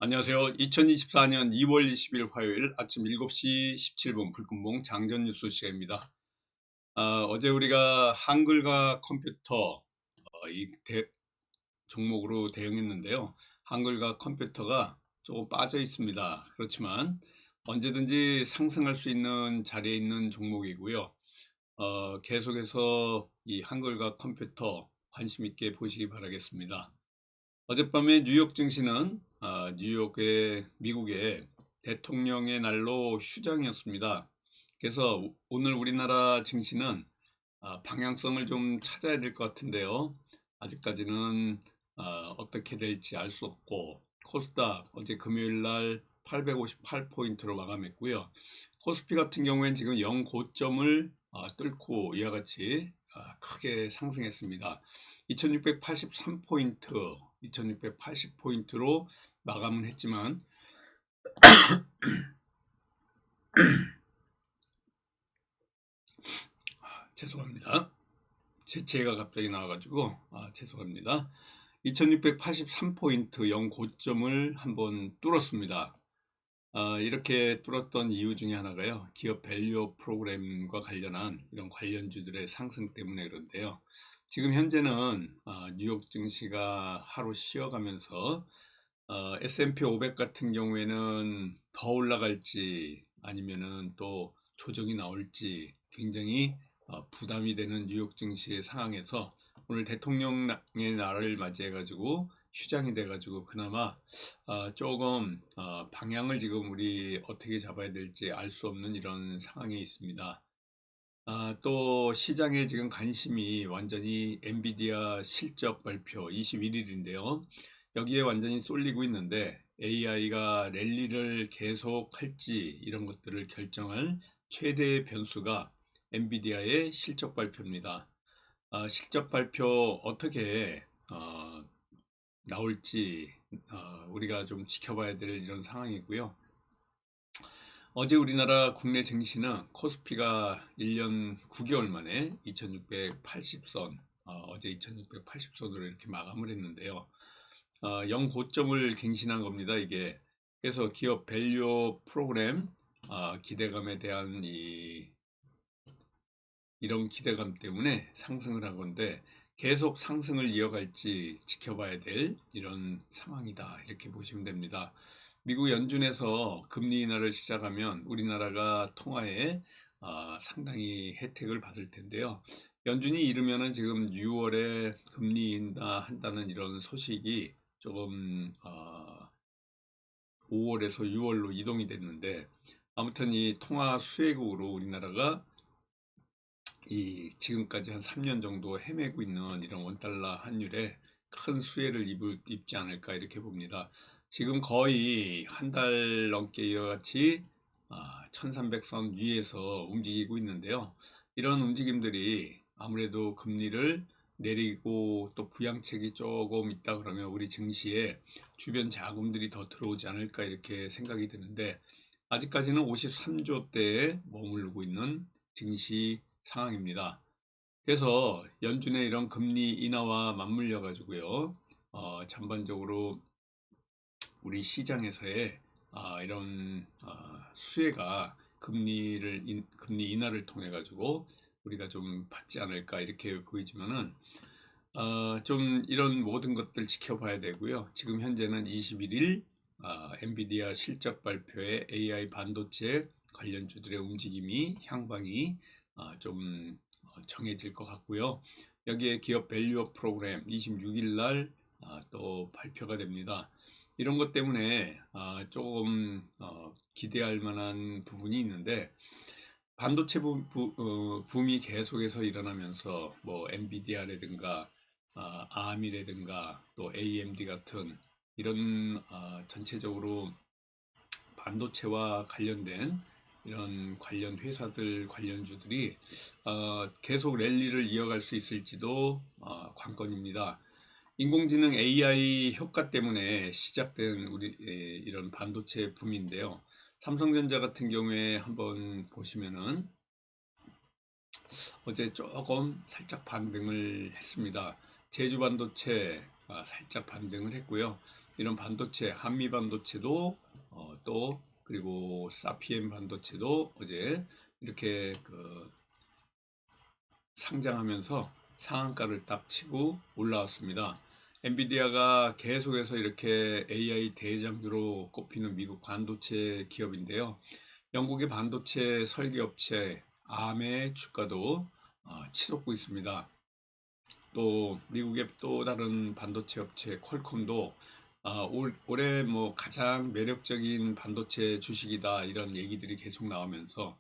안녕하세요. 2024년 2월 20일 화요일 아침 7시 17분 불금봉 장전 뉴스 시간입니다. 어제 우리가 한글과 컴퓨터 종목으로 대응했는데요. 한글과 컴퓨터가 조금 빠져 있습니다. 그렇지만 언제든지 상승할 수 있는 자리에 있는 종목이고요. 계속해서 이 한글과 컴퓨터 관심 있게 보시기 바라겠습니다. 어젯밤에 뉴욕 증시는 미국의 대통령의 날로 휴장이었습니다. 그래서 오늘 우리나라 증시는 방향성을 좀 찾아야 될 것 같은데요. 아직까지는 어떻게 될지 알 수 없고, 코스닥 어제 금요일 날 858포인트로 마감했고요. 코스피 같은 경우에는 지금 0고점을 뚫고 이와 같이 크게 상승했습니다. 2683포인트, 2680포인트로 마감은 했지만 죄송합니다. 재채가 갑자기 나와가지고 죄송합니다. 2683포인트 0고점을 한번 뚫었습니다. 이렇게 뚫었던 이유 중에 하나가요. 기업 밸류업 프로그램과 관련한 이런 관련주들의 상승 때문에 그런데요. 지금 현재는 뉴욕 증시가 하루 쉬어가면서 S&P 500 같은 경우에는 더 올라갈지 아니면은 또 조정이 나올지 굉장히 부담이 되는 뉴욕 증시의 상황에서 오늘 대통령의 날을 맞이해 가지고 휴장이 돼 가지고 그나마 조금 방향을 지금 우리 어떻게 잡아야 될지 알 수 없는 이런 상황에 있습니다. 또 시장에 지금 관심이 완전히 엔비디아 실적 발표 21일인데요. 여기에 완전히 쏠리고 있는데 AI가 랠리를 계속할지 이런 것들을 결정할 최대의 변수가 엔비디아의 실적 발표입니다. 실적 발표 어떻게 나올지 우리가 좀 지켜봐야 될 이런 상황이고요. 어제 우리나라 국내 증시는 코스피가 1년 9개월 만에 2680선, 어제 2680선으로 이렇게 마감을 했는데요. 0고점을 갱신한 겁니다, 이게. 그래서 기업 밸류 프로그램 기대감에 대한 이런 기대감 때문에 상승을 한 건데 계속 상승을 이어갈지 지켜봐야 될 이런 상황이다. 이렇게 보시면 됩니다. 미국 연준에서 금리 인하를 시작하면 우리나라가 통화에 상당히 혜택을 받을 텐데요. 연준이 이르면은 지금 6월에 금리 인하한다는 이런 소식이 조금 5월에서 6월로 이동이 됐는데 아무튼 이 통화 수혜국으로 우리나라가 지금까지 한 3년 정도 헤매고 있는 이런 원달러 환율에 큰 수혜를 입지 않을까 이렇게 봅니다. 지금 거의 한 달 넘게 이와 같이 1300선 위에서 움직이고 있는데요. 이런 움직임들이 아무래도 금리를 내리고 또 부양책이 조금 있다 그러면 우리 증시에 주변 자금들이 더 들어오지 않을까 이렇게 생각이 드는데 아직까지는 53조대에 머무르고 있는 증시 상황입니다. 그래서 연준의 이런 금리 인하와 맞물려 가지고요. 전반적으로 우리 시장에서의 이런 수혜가 금리 인하를 통해 가지고 우리가 좀 받지 않을까 이렇게 보이지만은 좀 이런 모든 것들 지켜봐야 되고요. 지금 현재는 21일 엔비디아 실적 발표에 AI 반도체 관련주들의 움직임이 향방이 좀 정해질 것 같고요. 여기에 기업 밸류업 프로그램 26일 날 또 발표가 됩니다. 이런 것 때문에 조금 기대할 만한 부분이 있는데 반도체 붐이 계속해서 일어나면서 뭐 엔비디아라든가 ARM이라든가 또 AMD 같은 이런 전체적으로 반도체와 관련된 이런 관련 회사들 관련주들이 계속 랠리를 이어갈 수 있을지도 관건입니다. 인공지능 AI 효과 때문에 시작된 우리 이런 반도체 붐인데요. 삼성전자 같은 경우에 한번 보시면은 어제 조금 살짝 반등을 했습니다. 제주 반도체 살짝 반등을 했고요. 이런 반도체, 한미 반도체도 또 그리고 사피엔 반도체도 어제 이렇게 상장하면서 상한가를 딱 치고 올라왔습니다. 엔비디아가 계속해서 이렇게 AI 대장주로 꼽히는 미국 반도체 기업인데요. 영국의 반도체 설계업체 아메의 주가도 치솟고 있습니다. 또 미국의 또 다른 반도체 업체 퀄컴도 올해 뭐 가장 매력적인 반도체 주식이다 이런 얘기들이 계속 나오면서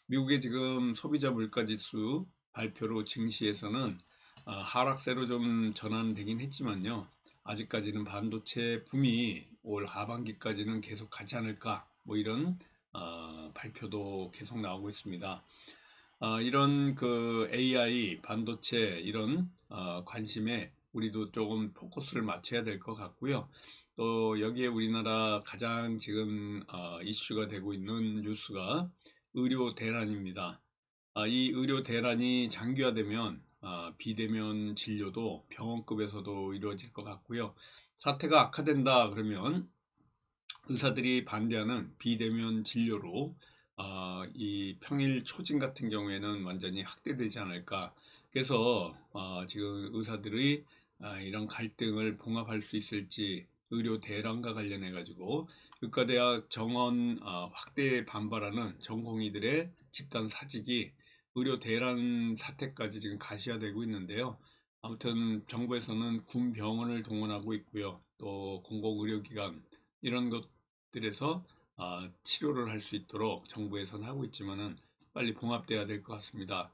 미국의 지금 소비자 물가지수 발표로 증시에서는 하락세로 좀 전환되긴 했지만요. 아직까지는 반도체 붐이 올 하반기까지는 계속 가지 않을까 뭐 이런 발표도 계속 나오고 있습니다. 이런 AI, 반도체 이런 관심에 우리도 조금 포커스를 맞춰야 될 것 같고요. 또 여기에 우리나라 가장 지금 이슈가 되고 있는 뉴스가 의료 대란입니다. 이 의료 대란이 장기화되면 비대면 진료도 병원급에서도 이루어질 것 같고요. 사태가 악화된다 그러면 의사들이 반대하는 비대면 진료로 이 평일 초진 같은 경우에는 완전히 확대되지 않을까. 그래서 지금 의사들의 이런 갈등을 봉합할 수 있을지 의료 대란과 관련해 가지고 의과대학 정원 확대에 반발하는 전공의들의 집단 사직이 의료 대란 사태까지 지금 가시화되고 있는데요. 아무튼 정부에서는 군 병원을 동원하고 있고요. 또 공공의료기관 이런 것들에서 치료를 할 수 있도록 정부에서는 하고 있지만은 빨리 봉합돼야 될 것 같습니다.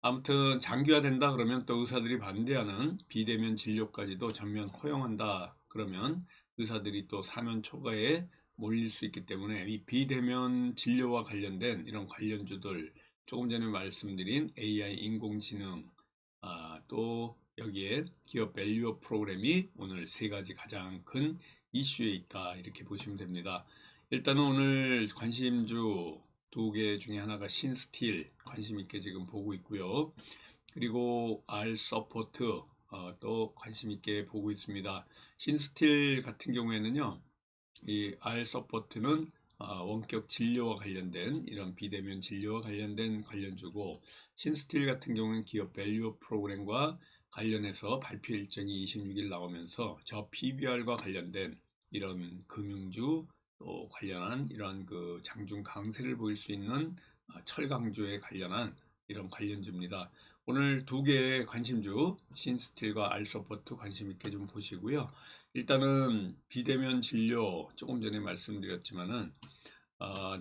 아무튼 장기화된다 그러면 또 의사들이 반대하는 비대면 진료까지도 전면 허용한다 그러면 의사들이 또 사면 초과에 몰릴 수 있기 때문에 이 비대면 진료와 관련된 이런 관련주들 조금 전에 말씀드린 AI 인공지능 또 여기에 기업 밸류업 프로그램이 오늘 세 가지 가장 큰 이슈에 있다 이렇게 보시면 됩니다. 일단은 오늘 관심주 두 개 중에 하나가 신스틸 관심 있게 지금 보고 있고요. 그리고 R 서포트 또 관심 있게 보고 있습니다. 신스틸 같은 경우에는요. 이 R 서포트는 원격 진료와 관련된 이런 비대면 진료와 관련된 관련주고 신스틸 같은 경우는 기업 밸류업 프로그램과 관련해서 발표 일정이 26일 나오면서 저 PBR과 관련된 이런 금융주 또 관련한 이런 장중 강세를 보일 수 있는 철강주에 관련한 이런 관련주입니다. 오늘 두 개의 관심주 신스틸과 알서포트 관심 있게 좀 보시고요. 일단은 비대면 진료 조금 전에 말씀드렸지만은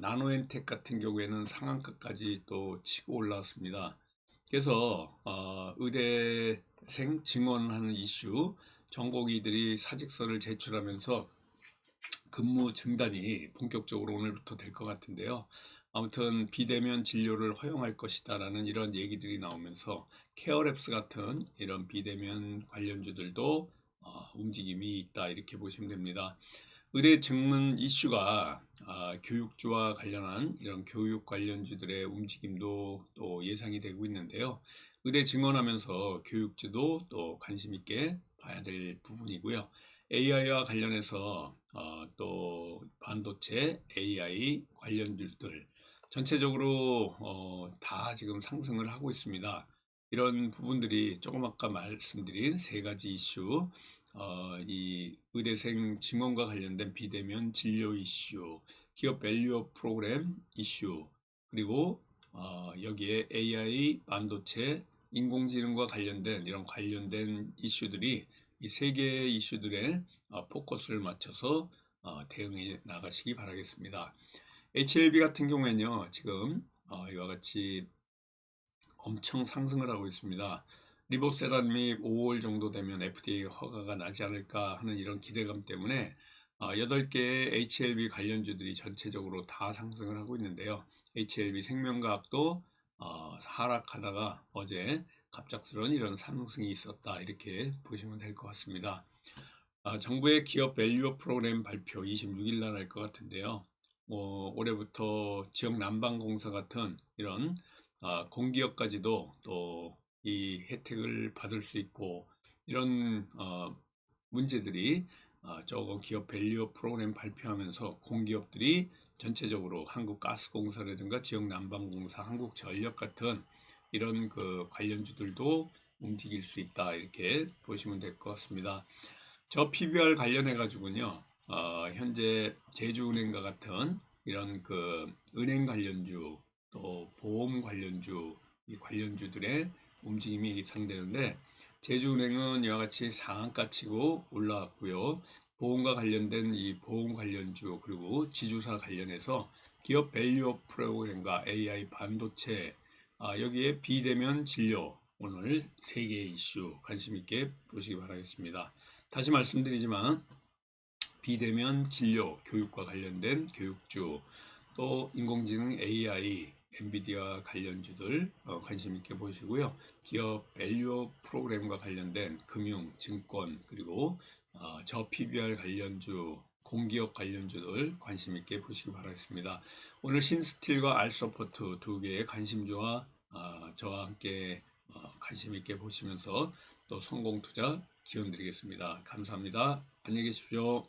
나노엔텍 같은 경우에는 상한가까지 또 치고 올라왔습니다. 그래서 의대생 증원하는 이슈 전공의들이 사직서를 제출하면서 근무 중단이 본격적으로 오늘부터 될 것 같은데요. 아무튼 비대면 진료를 허용할 것이다라는 이런 얘기들이 나오면서 케어랩스 같은 이런 비대면 관련주들도 움직임이 있다 이렇게 보시면 됩니다. 의대 증문 이슈가 교육주와 관련한 이런 교육 관련주들의 움직임도 또 예상이 되고 있는데요. 의대 증원하면서 교육주도 또 관심 있게 봐야 될 부분이고요. AI와 관련해서 또 반도체 AI 관련주들 전체적으로 다 지금 상승을 하고 있습니다. 이런 부분들이 조금 아까 말씀드린 세 가지 이슈 이 의대생 증원과 관련된 비대면 진료 이슈, 기업 밸류업 프로그램 이슈, 그리고 여기에 AI, 반도체, 인공지능과 관련된 이런 관련된 이슈들이 이 세 개의 이슈들에 포커스를 맞춰서 대응해 나가시기 바라겠습니다. HLB 같은 경우에는요, 지금 이와 같이 엄청 상승을 하고 있습니다. 리보세라님이 5월 정도 되면 FDA 허가가 나지 않을까 하는 이런 기대감 때문에 8개의 HLB 관련주들이 전체적으로 다 상승을 하고 있는데요. HLB 생명과학도 하락하다가 어제 갑작스러운 이런 상승이 있었다 이렇게 보시면 될 것 같습니다. 정부의 기업 밸류업 프로그램 발표 26일 날 할 것 같은데요. 올해부터 지역 난방공사 같은 이런 공기업까지도 또 이 혜택을 받을 수 있고 이런 문제들이 저거 기업 밸류업 프로그램 발표하면서 공기업들이 전체적으로 한국가스공사라든가 지역난방공사, 한국전력 같은 이런 그 관련주들도 움직일 수 있다, 이렇게 보시면 될 것 같습니다. 저 PBR 관련해 가지고는요, 현재 제주은행과 같은 이런 그 은행 관련주, 또 보험 관련주, 이 관련주들의 움직임이 예상되는데, 제주은행은 이와 같이 상한가 치고 올라왔고요. 보험과 관련된 이 보험 관련주, 그리고 지주사 관련해서 기업 밸류업 프로그램과 AI 반도체, 여기에 비대면 진료, 오늘 세 개의 이슈 관심 있게 보시기 바라겠습니다. 다시 말씀드리지만 비대면 진료, 교육과 관련된 교육주, 또 인공지능 AI, 엔비디아 관련주들 관심 있게 보시고요. 기업 밸류 프로그램과 관련된 금융, 증권, 그리고 저 PBR 관련주, 공기업 관련주들 관심 있게 보시기 바라겠습니다. 오늘 신스틸과 알서포트 두 개의 관심주와 저와 함께 관심 있게 보시면서 또 성공 투자 기원 드리겠습니다. 감사합니다. 안녕히 계십시오.